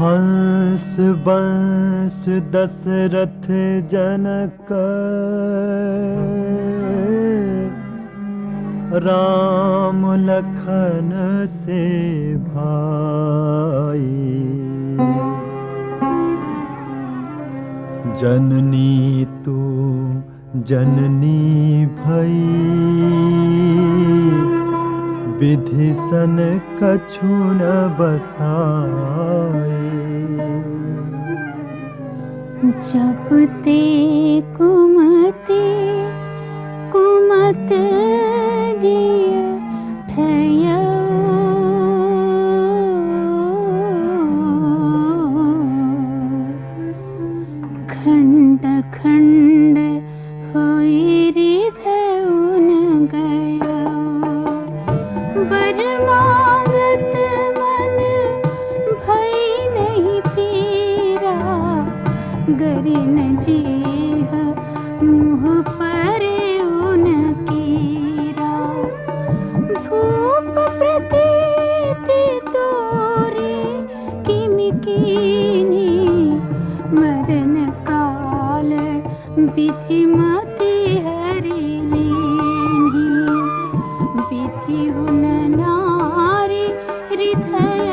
हंस बंस दशरथ जनक राम लखन से भाई। जननी तू जननी भई विधि सन कछु न बसाए। जब ते कुमति कुमत जिय ठयौ खंड खंड होई हृदय उन गयो। वर मांगत मन भई नहीं पीरा गरिन जीह मुँह परे उन कीरा। भूप प्रतीति तोरे किमि कीनी मरण काल विधि मति हरि लीन्ही। विधि हुन नारी हृदय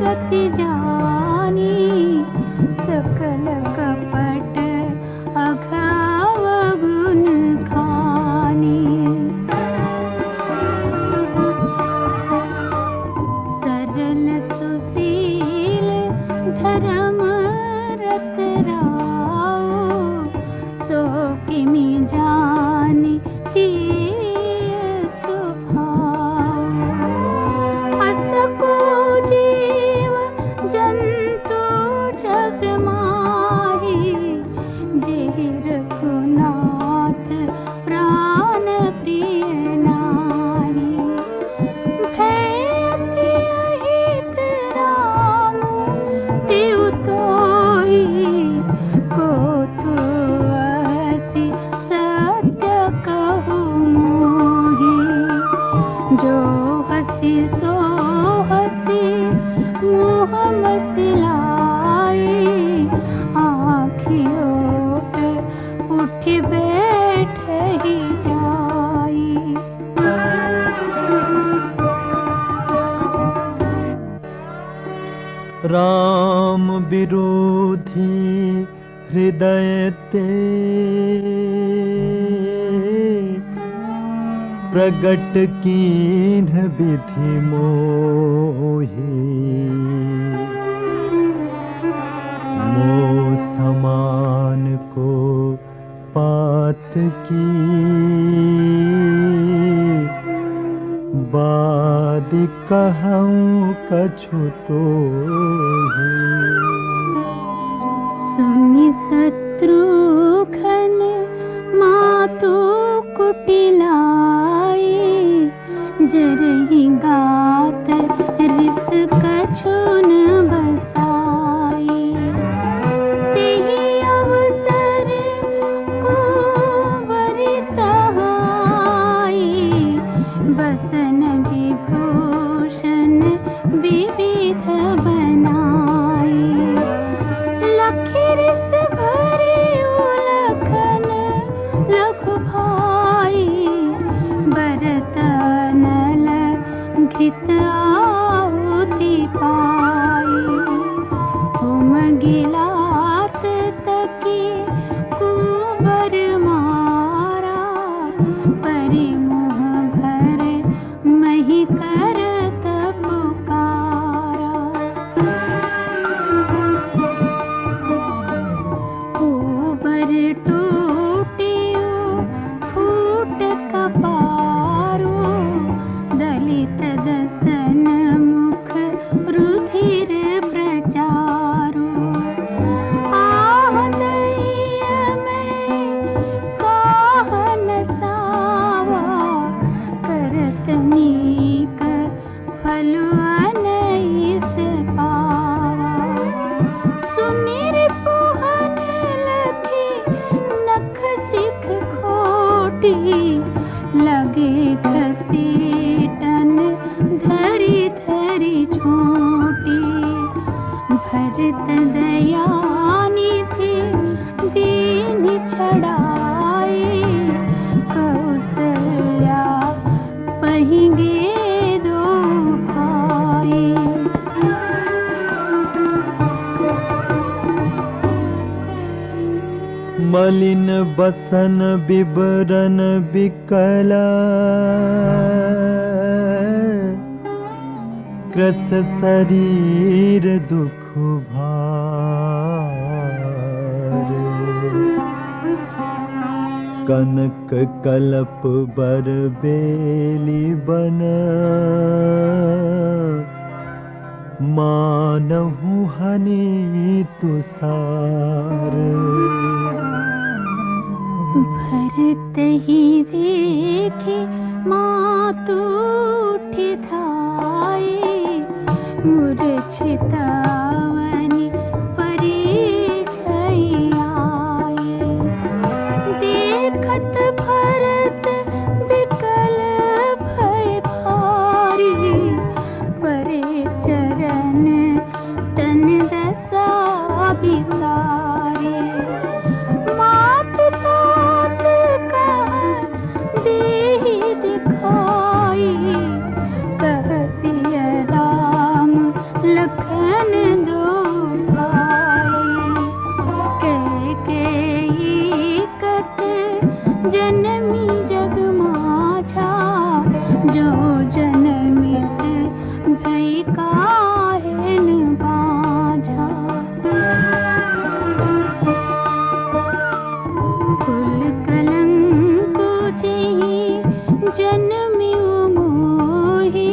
गति जानी सकल कपट अघाव गुण खानी। सरल सुशील धर्म रत राओ सो किमि जानी तीय स्वभाव। असको जीव जंतु जग माही जेहि रघुनाथ प्राण प्रिय नाहि। भयति अहित राम तिउ तोहि कोथु असी सत्य कहु मोहि। जो हसी सो हसी मुँह मसिलाई आँखियों उठ बैठ ही जाई। राम विरोधी हृदय ते प्रगट कीन्ह विधि मोहि। मोह समान को पात की बाद कहूँ कछु तोहि। सुनि शत्रुघ्न मातु कुटिलाई जरहि गात रिस कछु न बसाई। तेहि अवसर कुंवर तहाई बसन विभूषण विविध बनाई। लखि रिस भरे उलखन लघु भाई बरत नल घृत आहुति पाई। होम गिलात तकी कुंवर मारा परि मुँह भर मही करत पुकारा। कुंवर टूटियो फूट कपारो दलित दसन मुख रुधिर प्रचारो। आह दैय में काह नसावा करत नीक फल अनैस पावा। सुनि रिपुहन लखी नख सिख खोटी लगे घसीटन धरी धरी झूठी। भर बसन बिबरन बिकल क्रस शरीर दुख भार कनक कलप बर बेली बन मानहु हनि तुसार भरत ही देखे मातु ठिठाए मूर्छितावनि परिछय आए देखत भरत बिकल भय भारी परे चरण तन दशा बिसारे मातु तात कह देहि दिखाई कहसिय राम लखन दो भाई कैकेयी कत जनमी जग माझा जो जनमित भई काहे न बाझा कुल कलंक जेहि जनमिउ मोहि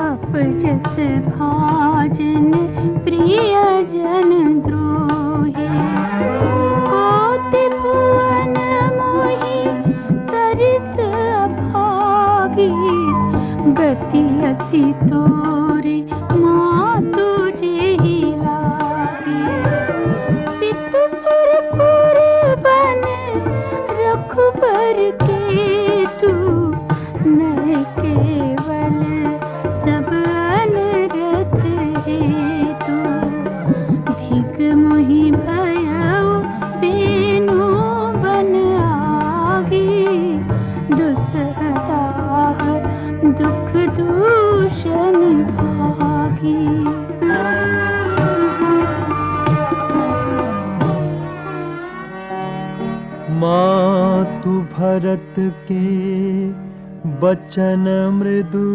अपजस भाजन प्रियजन द्रोही कोटि भुवन मोहि सरिस अभागी गति असी तोरे मातु जेहि लागी पितु सुरपुर बन रघुबर केतु मैं केवल सब अनरथ हेतु धिक मोहि भयउ बेनु बन आगी दुसहदाह दुख दूषण भागी मातु भरत के बचन मृदु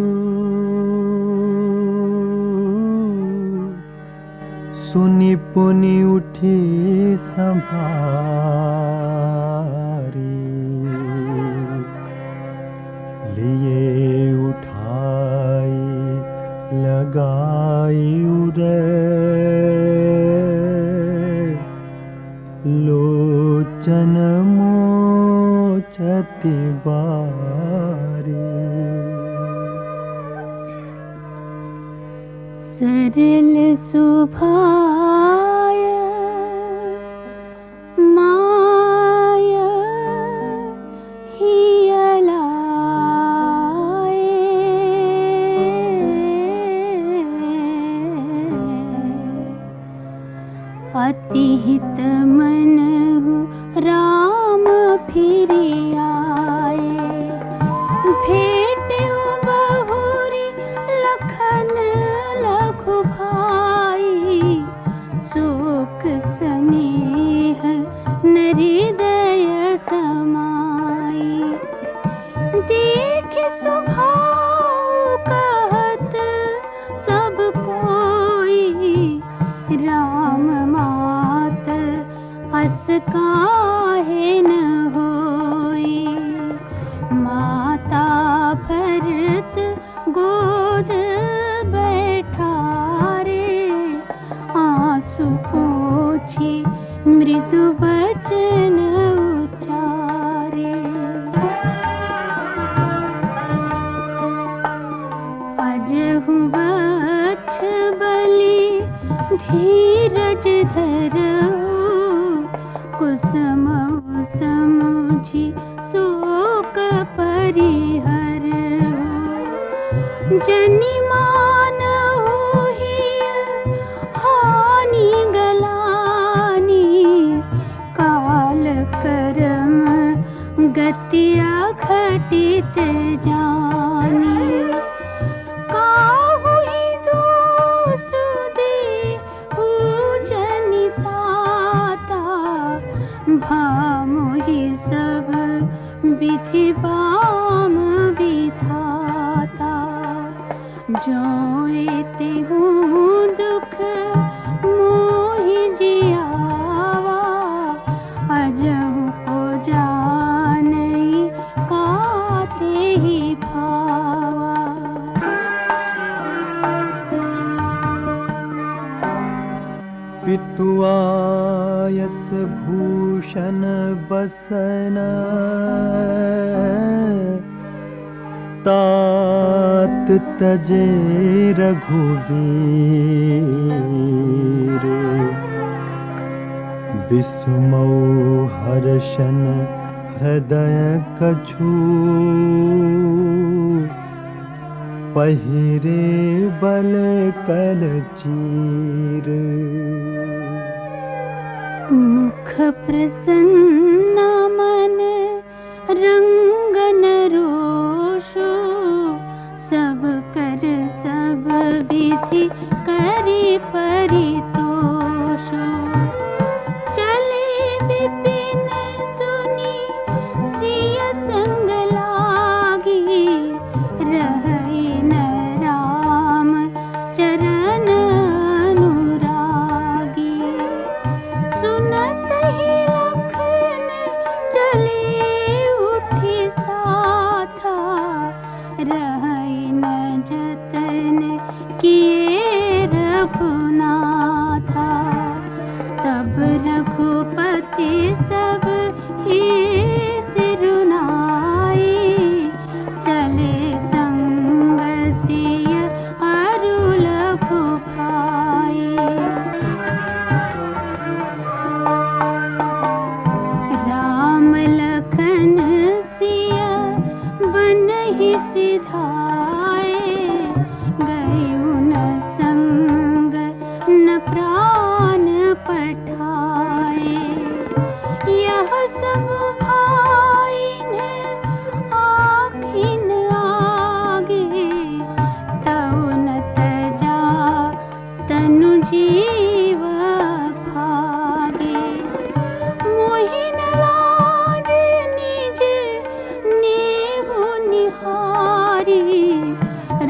सुनि पुनि उठी संभारी लिए उठाई लगाई उदर लोचन मोचति बारी सरल सुभाय माया हिय लाए अति हित मनहु राम फिरि आए भेटउ बहुरी लखन लघु भाई शोक स्नेह नृदय समाई देख स्वभाव कहत सब कोई राम मात अस काहे न होई माता भरत गोद बैठारे आंसू पोछी मृदु वचन उचारे अजहु वक्ष बलि धीरज धरऊ कुसुमउ समुझि शोक परिहरऊ जनि मानहु हिय हानि गलानी काल करम गति अघटित जानी काहु ही दोषु देहु जनिताता भामोहि विधि बाम विधाता, जोते हूँ दुख मोहि जियावा, अजहु को जानई काते ही भावा। पितुआयस भूषण बसन, तात तजे रघुवीर, बिस्मौ हर्षन हृदय कछु, पहिरे बल कल चीर। मुख प्रसन्न मन रंगन रोषो, सब कर सब विधि करी परितोषो। चले विपिन सुनी सिय संग लागी, रहे न राम चरण अनुरागी। सुनत ही लखन चले उठी साथा, रहे न जतन किए रघुनाथा। तब रघुपति सब ही सिरुनाई, चले संग सिय अरु लघु भाई। राम लखन सिय बनहि सिधाए, गयो न संग न प्राण पठाए। यह सब भाइन आखिन आगे, तउ न तजा तनु जीव भागे। मोहि न लाड निज नेहु निहारी,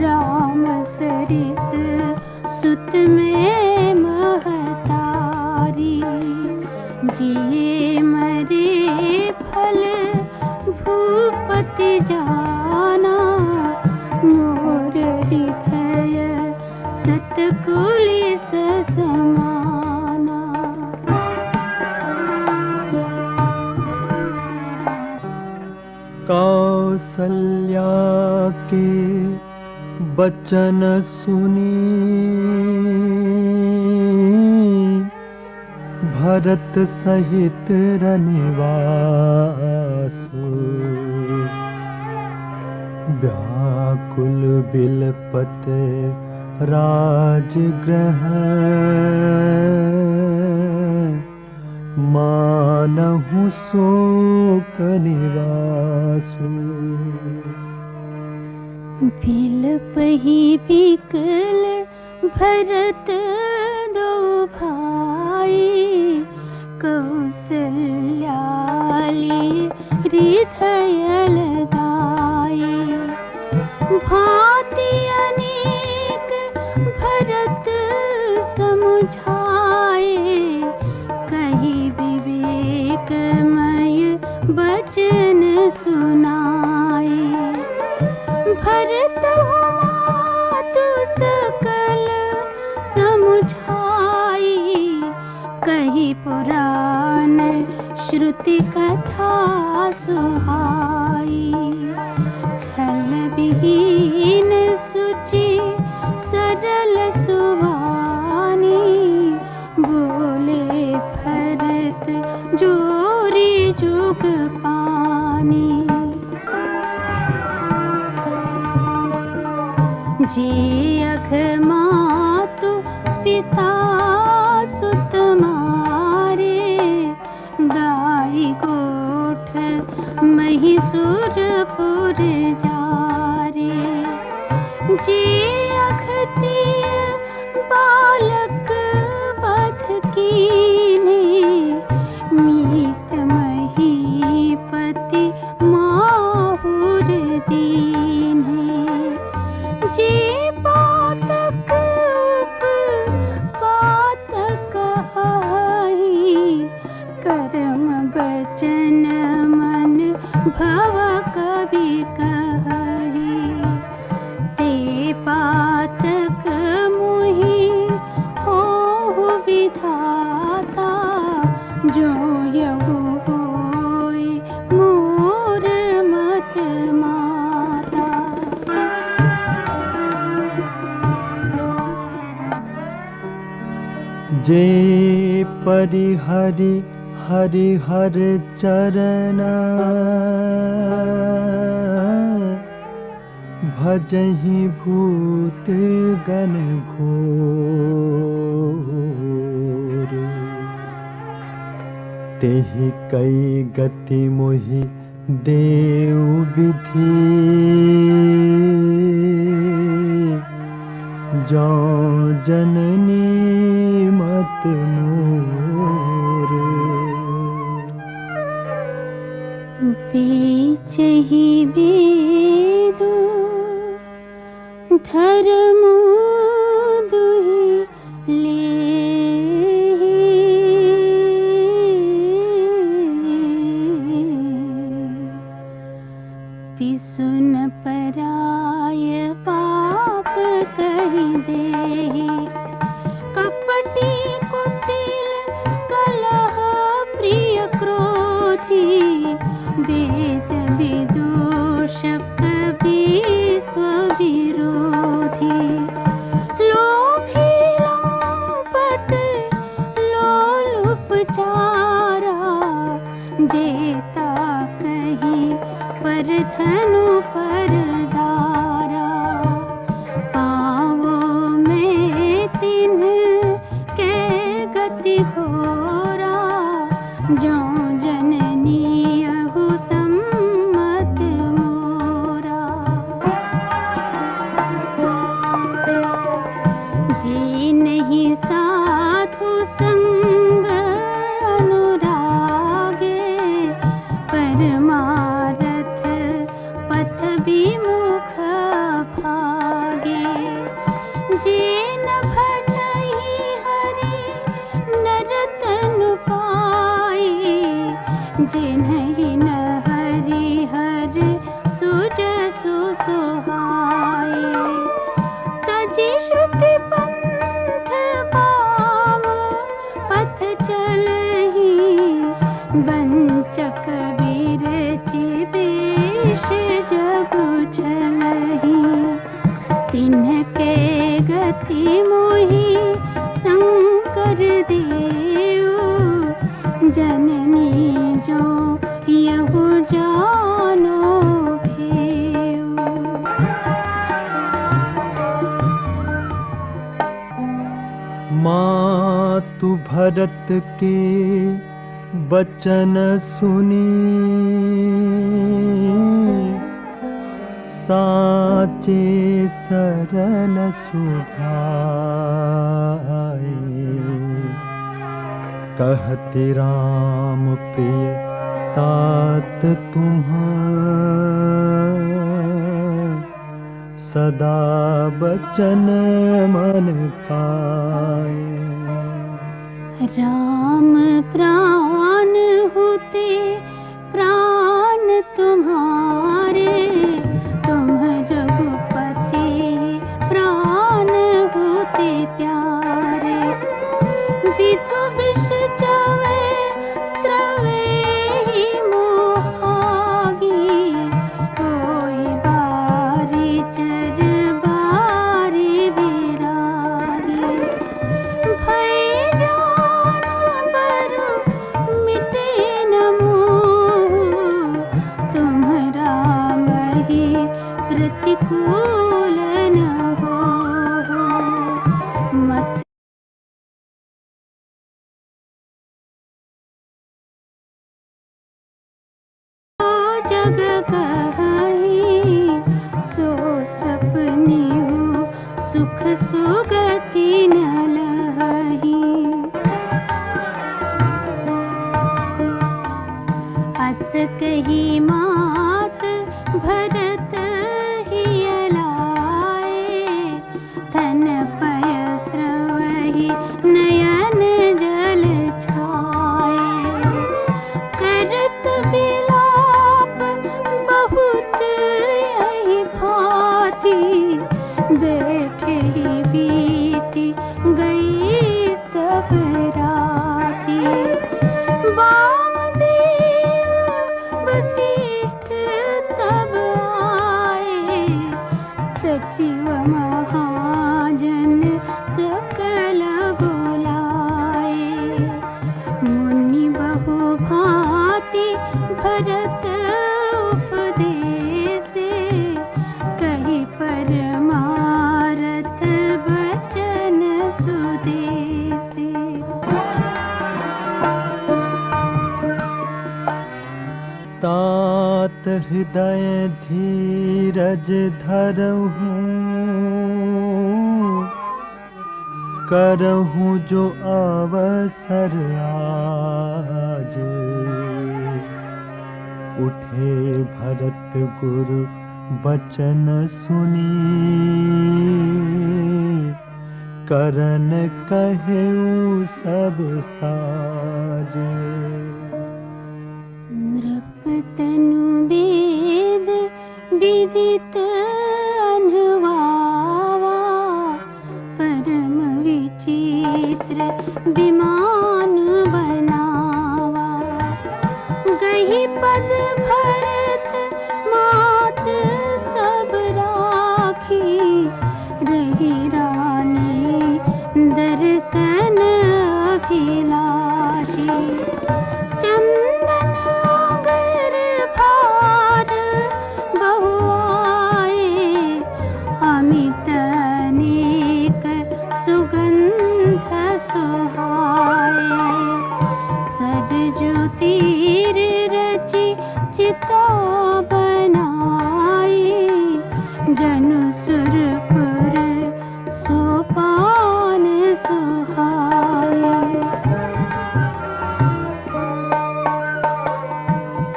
राम सरिस सुत में महतारी। जिए मरे फल भूपति जाना, मोर हृदय सतकुलिस समाना। कौसल्या के बचन सुनी, भरत सहित रनिवासु। व्याकुल बिलपत राजगृह, मानहु शोक निवासु। बिलपहि बिकल भरत दो भाई, कौसल्या लिए हृदय लगाए। भांति अनेक भरत समुझाए, कही विवेकमय वचन सुनाए। भरत मातु सकल समुझाई, कही पुराण श्रुति कथा सुहाई। छल विहीन सुचि सरल सुवानी, बोले भरत जोरी जुग पानी। जे अघ मातु पिता सुत मारे, गाई गोठ महिषुरपुर जारे। जे अघतिय बालक वध कीन्हे, मीत महीपति मा कभी कही, ते पातक मुहि हो विधाता, जो यहु होय मोर मत माता। जे परिहरि हरिहर चरण, भजहि भूत गण घोर, तेहि कई गति मोहि देव विधि, जो जननी मत मोर। बीचहि वेदु धर्म दुहि लेहि, पिसुन पराय पाप कहि देहि, कपटी कुटिल कलह प्रिय क्रोधी, वेद विदूषक विश्व विरोधी, लोभी लंपट लोलुपचारा, जेता कही पर धनु पर दारा, पाँवों में तिन्ह के गति घोरा, जो जननी अहु सम्मत मोरा। जी नहीं साधु संग अनुरागे, परमारथ पथ विमुख भागे, जे न भजहि हरि नर तनु पाए, जिन्हि न हरि हर सुजसु सुहाए, तजि श्रुति पंथ वाम पथ चलहि, वंचक विरचि वेश जगु चलहि, तिन्हके गति मोहि शंकर देव, जननी जो यहु जानो भेव। मातु भरत के बचन सुनी, साचे सरल सुभाए, कहति राम प्रिय तात तुम्हार, सदा बचन मन पाए। राम प्राण होते प्राण तुम्हारे, तुम जगुपति प्राण होते प्यारे, विधु विष चवे स्त्रवे ही मोहागी, कोई बारी चर बारी बिरागी, भय मिटे न मोह, तुम राम ही प्रतिकूल न हो, मत जग कहि, सो सपनी हो सुख सुगति न लहि, अस कही मात भरत हिय लाए, धन पय स्रवहि नयन जल छाए, करत बिलाप बैठे ही बीती गई सब राती। वामदेव वशिष्ठ तब आए, सचिव महाजन सकल बुलाए। मुनि बहु भांति भरत उपदेसे, कही परमारथ बचन सुदेसे। तात हृदय धीरज धरहूँ, करहूँ जो अवसर आज। उठे भरत गुरु बचन सुनी, करन कहेऊ सब साज। नृपतनु वेद विदित अनुभवा, परम विचित्र विमान बनावा। गही पद भरत मात सब राखी, रही रानी दर्शन अभिलाषी। चंदन अगर भार बहुआए, अमित अनेक सुगंध सुहाए। सरजू तीर रचि चिता बनाई, जनु सुरपुर सोपान सुहाए।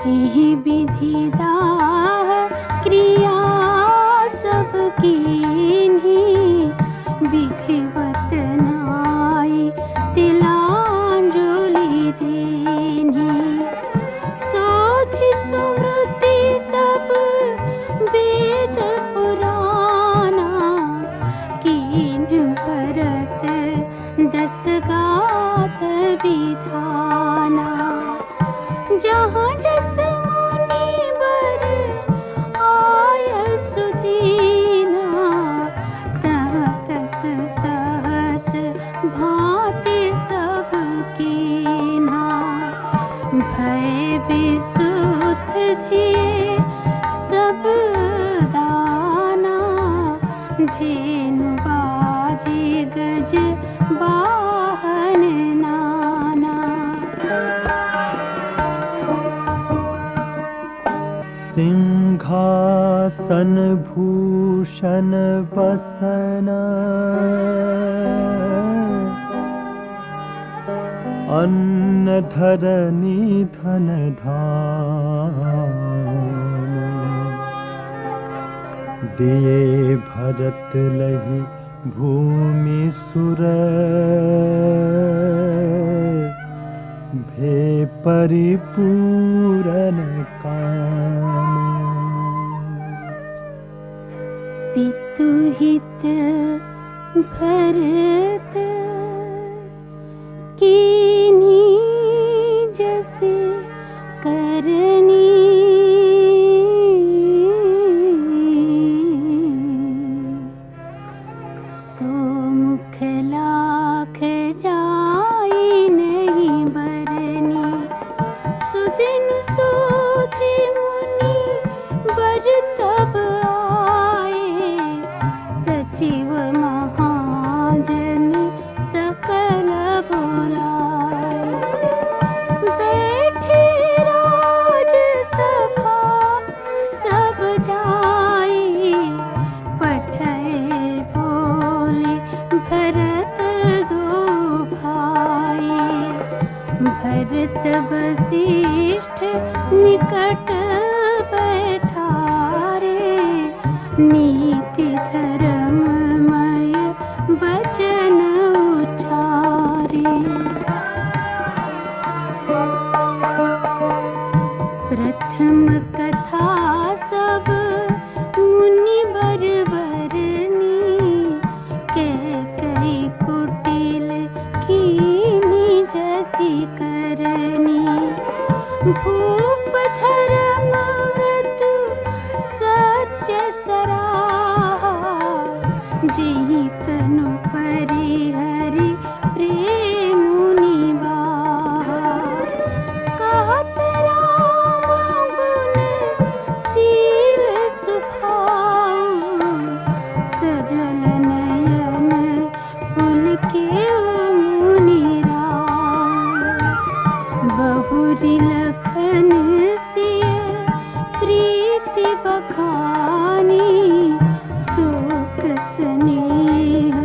यही विधि दाह क्रिया सब कीन्ही, विधिवत नाई तिलांजलि दीन्ही। सोधि सुमृति सब वेद पुराना, कीन्ह भरत दस गात विधाना। जहाँ जस मुनि वर आय सुदीना, तहाँ तस सहस भांति सब कीन्हा। भय विसुत धिये सब दाना, धेनु बाजी गज वाहन नाना। सिंहासन भूषण बसन, अन्न धरनी धन धाम। दिए भरत लही भूमि सुर, भे परिपूरन काम। पितुहित भरत कीन्ही जैसे करनी। सो मुख लाख जाई नहीं बरनी। सुदिन सोधि मुनि बर तब आए, सचिव महाजन सकल बुलाए। बैठे राज सभा सब जाई, पठय बोले भरत दो भाई। भरत वशिष्ठ निकट बैठारे, नीति धर्ममय वचन उचारे। प्रथम कथा सब मुनि बर कीर्ति बखानी, सुख स्नेह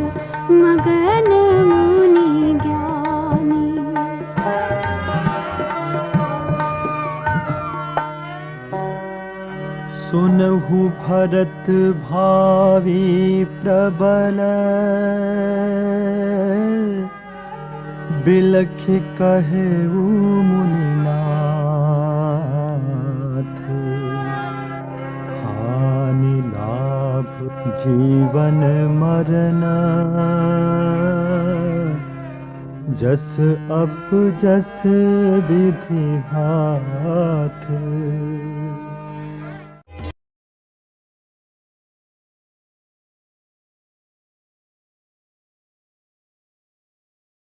मगन मुनि ज्ञानी। सुनहु भरत भावी प्रबल, बिलखि कहेउ मुनिनाथ। हानि लाभ जीवन मरण, जस अप जस विधि हाथ।